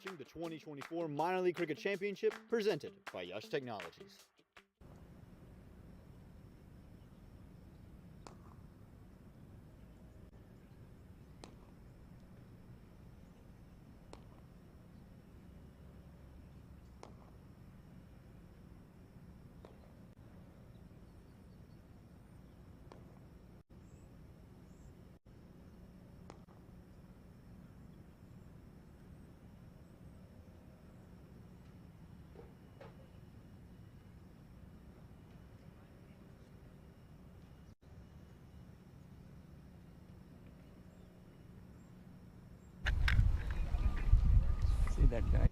watching the 2024 Minor League Cricket Championship presented by Yash Technologies. See that guy.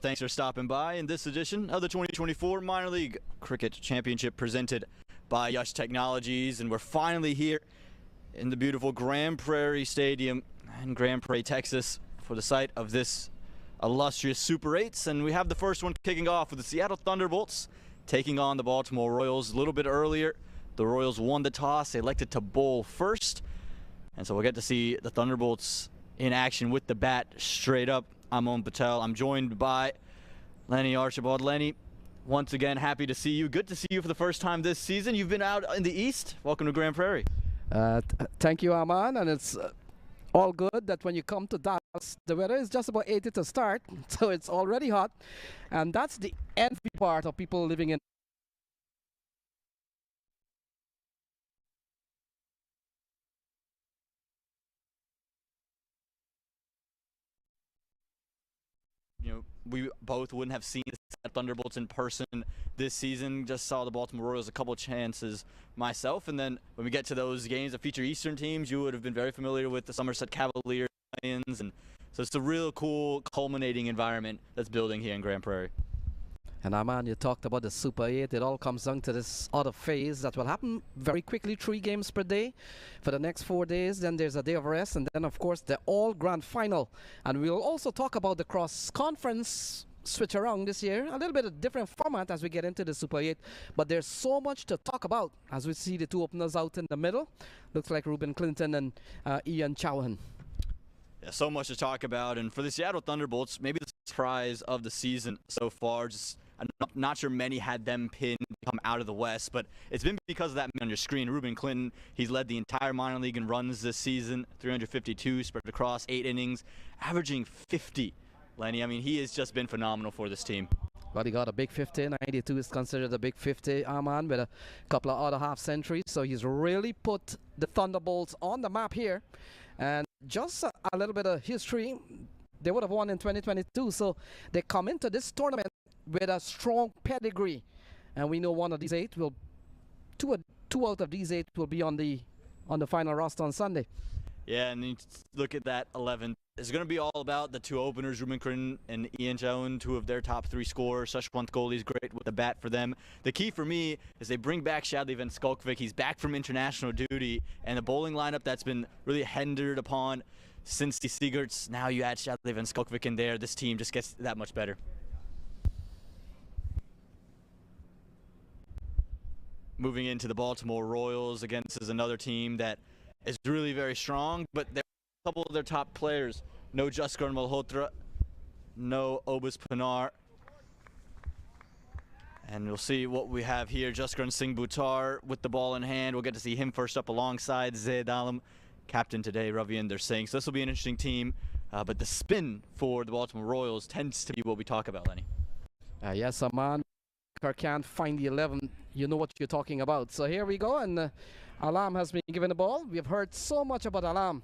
Thanks for stopping by in this edition of the 2024 Minor League Cricket Championship presented by Yash Technologies. And we're finally here in the beautiful Grand Prairie Stadium in Grand Prairie, Texas, for the site of this illustrious Super 8s. And we have the first one kicking off with the Seattle Thunderbolts taking on the Baltimore Royals. A little bit earlier, the Royals won the toss. They elected to bowl first. And so we'll get to see the Thunderbolts in action with the bat straight up. I'm Om Patel. I'm joined by Lenny Archibald. Lenny, once again, happy to see you. Good to see you for the first time this season. You've been out in the East. Welcome to Grand Prairie. Thank you, Aman. And it's all good that when you come to Dallas, the weather is just about 80 to start, so it's already hot. And that's the envy part of people living in we both wouldn't have seen the Thunderbolts in person this season. Just saw the Baltimore Royals a couple chances myself. And then when we get to those games that feature Eastern teams, you would have been very familiar with the Somerset Cavaliers, Lions. And so it's a real cool culminating environment that's building here in Grand Prairie. And Aman, you talked about the Super 8. It all comes down to this other phase that will happen very quickly, 3 games per day for the next 4 days. Then there's a day of rest, and then, of course, the all grand final. And we'll also talk about the cross-conference switch around this year. A little bit of different format as we get into the Super 8. But there's so much to talk about as we see the 2 openers out in the middle. Looks like Ruben Clinton and Ian Chauhan. Yeah, so much to talk about. And for the Seattle Thunderbolts, maybe the surprise of the season so far. I'm not sure many had them pinned to come out of the West, but it's been because of that man on your screen, Ruben Clinton. He's led the entire minor league in runs this season, 352 spread across 8 innings, averaging 50. Lenny, I mean, he has just been phenomenal for this team. But he got a big 50. 92 is considered a big 50, Arman, with a couple of other half centuries. So he's really put the Thunderbolts on the map here. And just a little bit of history, they would have won in 2022. So they come into this tournament with a strong pedigree. And we know one of these 8 will, two out of these 8 will be on the final roster on Sunday. Yeah, and you look at that 11. It's going to be all about the 2 openers, Ruben Clinton and Ian Chauhan, 2 of their top 3 scorers. Shashwant Kohli is great with the bat for them. The key for me is they bring back Shadley Van Skalkvik. He's back from international duty, and the bowling lineup that's been really hindered upon since the Siegerts. Now you add Shadley Van Skalkvik in there. This team just gets that much better. moving into the Baltimore Royals. Again, this is another team that is really very strong, but there are a couple of their top players. No Jaskar Malhotra, no Obus Pinar. And we'll see what we have here. Jaskar Singh Buttar with the ball in hand. We'll get to see him first up alongside Zaid Alam, captain today, Ravinder Singh. So this will be an interesting team. But the spin for the Baltimore Royals tends to be what we talk about, Lenny. Yes, Aman. Can't find the 11. You know what you're talking about. So here we go, and Alam has been given the ball. We've heard so much about Alam,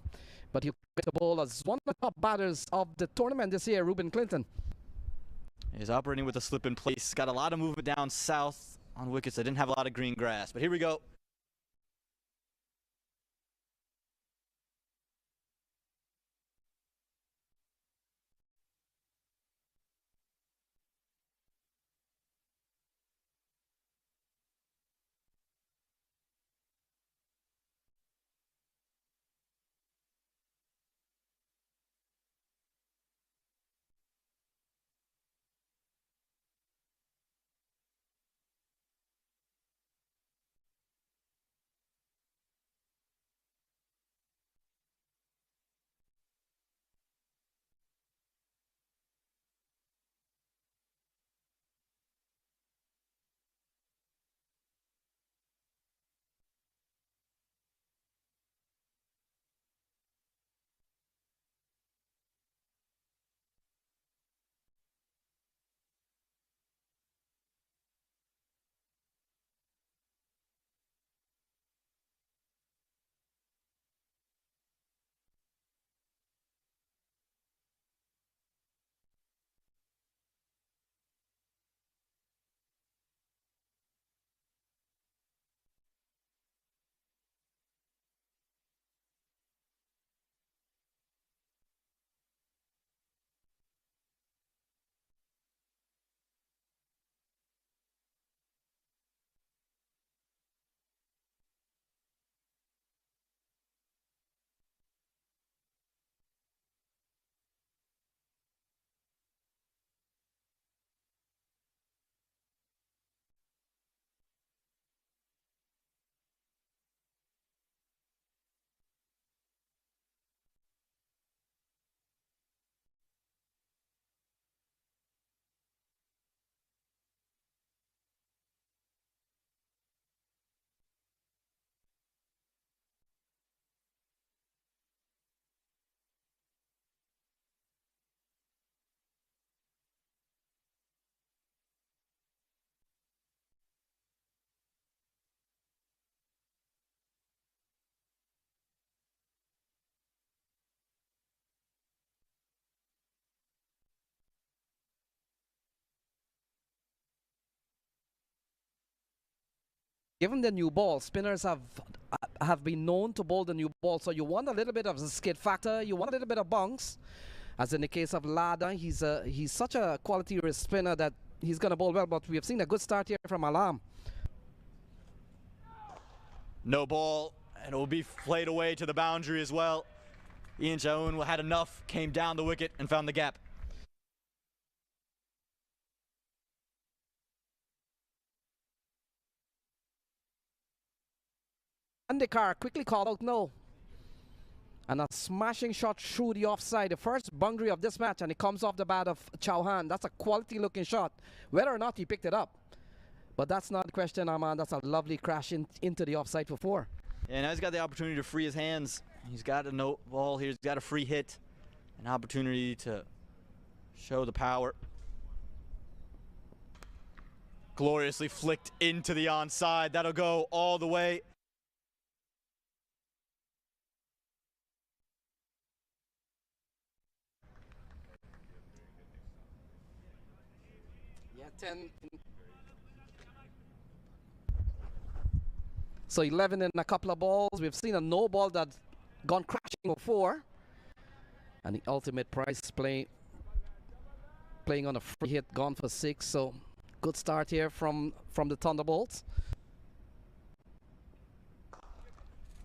but he gets the ball as one of the top batters of the tournament this year, Ruben Clinton. He's operating with a slip in place. Got a lot of movement down south on wickets that didn't have a lot of green grass. But here we go. Given the new ball, spinners have been known to bowl the new ball, so you want a little bit of the skid factor, you want a little bit of bounce. As in the case of Lada, he's such a quality spinner that he's going to bowl well, but we have seen a good start here from Alam. No ball, and it will be played away to the boundary as well. Ian Jaun had enough, came down the wicket and found the gap. Andekar quickly called out no. And a smashing shot through the offside, the first boundary of this match, and it comes off the bat of Chauhan. That's a quality looking shot, whether or not he picked it up. But that's not the question, Aman. That's a lovely crash into the offside for 4. And now he's got the opportunity to free his hands. He's got a no ball here. He's got a free hit, an opportunity to show the power. Gloriously flicked into the onside. That'll go all the way. Yeah, 10. So 11 in a couple of balls. We've seen a no ball that's gone crashing before. And the ultimate prize playing on a free hit, gone for 6. So good start here from the Thunderbolts.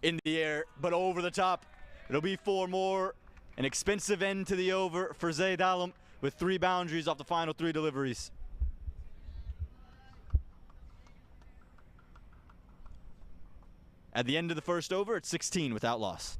In the air, but over the top. It'll be 4 more. An expensive end to the over for Zaid Alam with 3 boundaries off the final 3 deliveries. At the end of the first over, it's 16 without loss.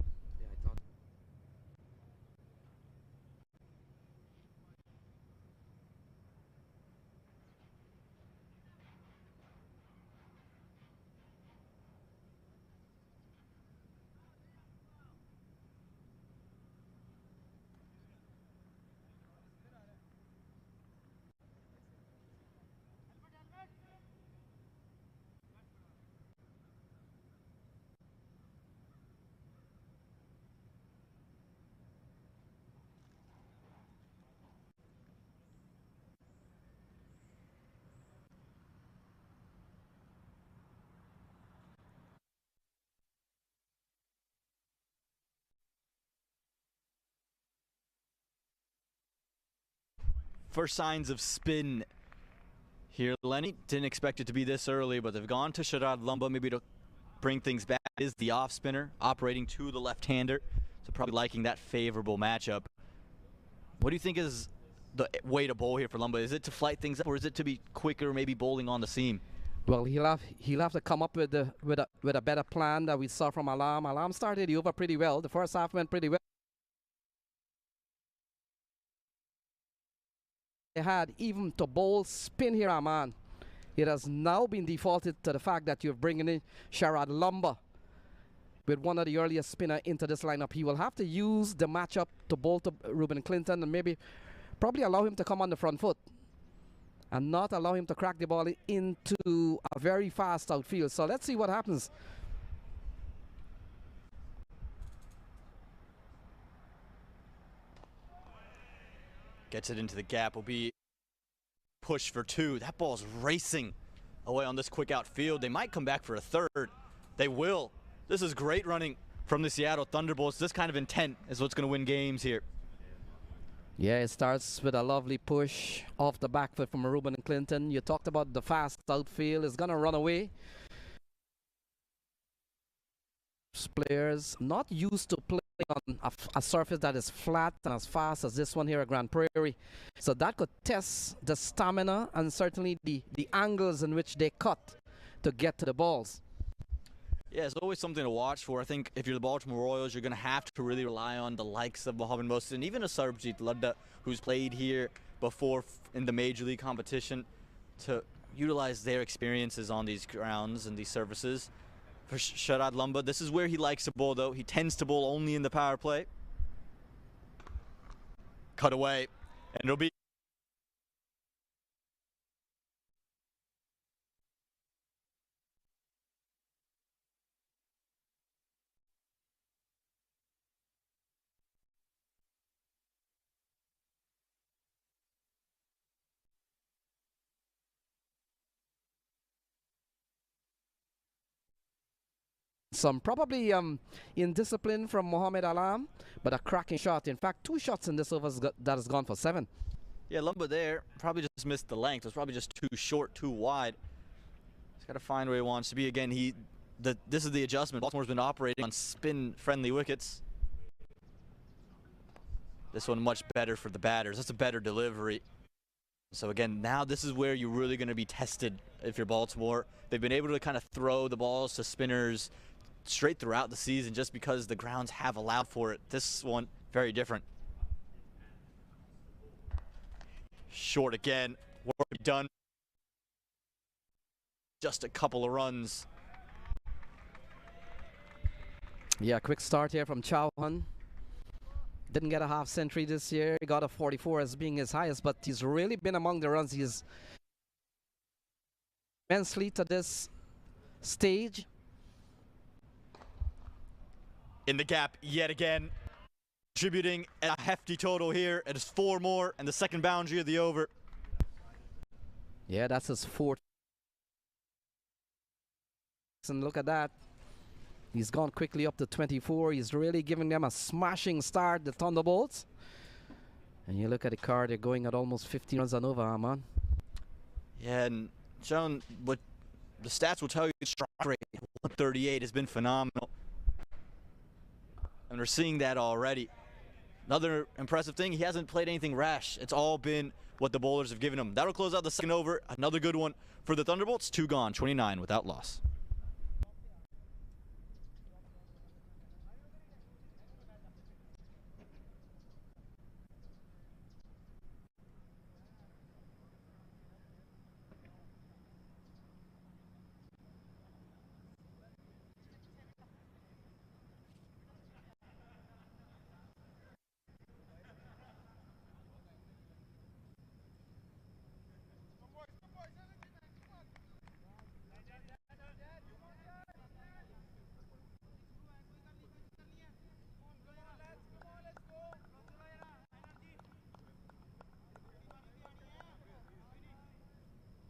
First signs of spin here, Lenny. Didn't expect it to be this early, but they've gone to Sharad Lumba maybe to bring things back. Is the off spinner operating to the left-hander, so probably liking that favorable matchup. What do you think is the way to bowl here for Lumba? Is it to flight things up, or is it to be quicker, maybe bowling on the seam? Well, he'll have to come up with a better plan that we saw from Alam. Alam started the over pretty well. The first half went pretty well. They had even to bowl spin here, man. It has now been defaulted to the fact that you're bringing in Sharad Lumba with one of the earliest spinner into this lineup. He will have to use the matchup to bowl to Ruben Clinton and maybe probably allow him to come on the front foot and not allow him to crack the ball into a very fast outfield. So let's see what happens. Gets it into the gap, will be push for two. That ball's racing away on this quick outfield. They might come back for a third. They will. This is great running from the Seattle Thunderbolts. This kind of intent is what's going to win games here. Yeah, it starts with a lovely push off the back foot from Ruben Clinton. You talked about the fast outfield. It's going to run away. Players not used to playing on a surface that is flat and as fast as this one here at Grand Prairie. So that could test the stamina and certainly the angles in which they cut to get to the balls. Yeah, it's always something to watch for. I think if you're the Baltimore Royals, you're going to have to really rely on the likes of Mohammad Mohsin, even a Sarbjeet Ladda, who's played here before in the Major League competition, to utilize their experiences on these grounds and these surfaces. For Sharad Lumba, this is where he likes to bowl, though. He tends to bowl only in the power play. Cut away, and it'll be some probably indiscipline from Mohamed Alam, but a cracking shot. In fact, 2 shots in this over that has gone for 7. Yeah, Lumba there probably just missed the length. It was probably just too short, too wide. He's got to find where he wants to be. Again, this is the adjustment. Baltimore's been operating on spin-friendly wickets. This one much better for the batters. That's a better delivery. So again, now this is where you're really going to be tested if you're Baltimore. They've been able to kind of throw the balls to spinners straight throughout the season just because the grounds have allowed for it. This one, very different. Short again. Work done. Just a couple of runs. Yeah, quick start here from Chauhan. Didn't get a half century this year. He got a 44 as being his highest, but he's really been among the runs. He's immensely to this stage. In the gap yet again, contributing a hefty total here. It is 4 more and the second boundary of the over. Yeah, that's his 4th. And look at that. He's gone quickly up to 24. He's really giving them a smashing start, the Thunderbolts. And you look at the card, they're going at almost 15 runs and over, man. Yeah, and John, what the stats will tell you, strike rate 138 has been phenomenal. And we're seeing that already. Another impressive thing, he hasn't played anything rash. It's all been what the bowlers have given him. That'll close out the second over. Another good one for the Thunderbolts. 2 gone, 29 without loss.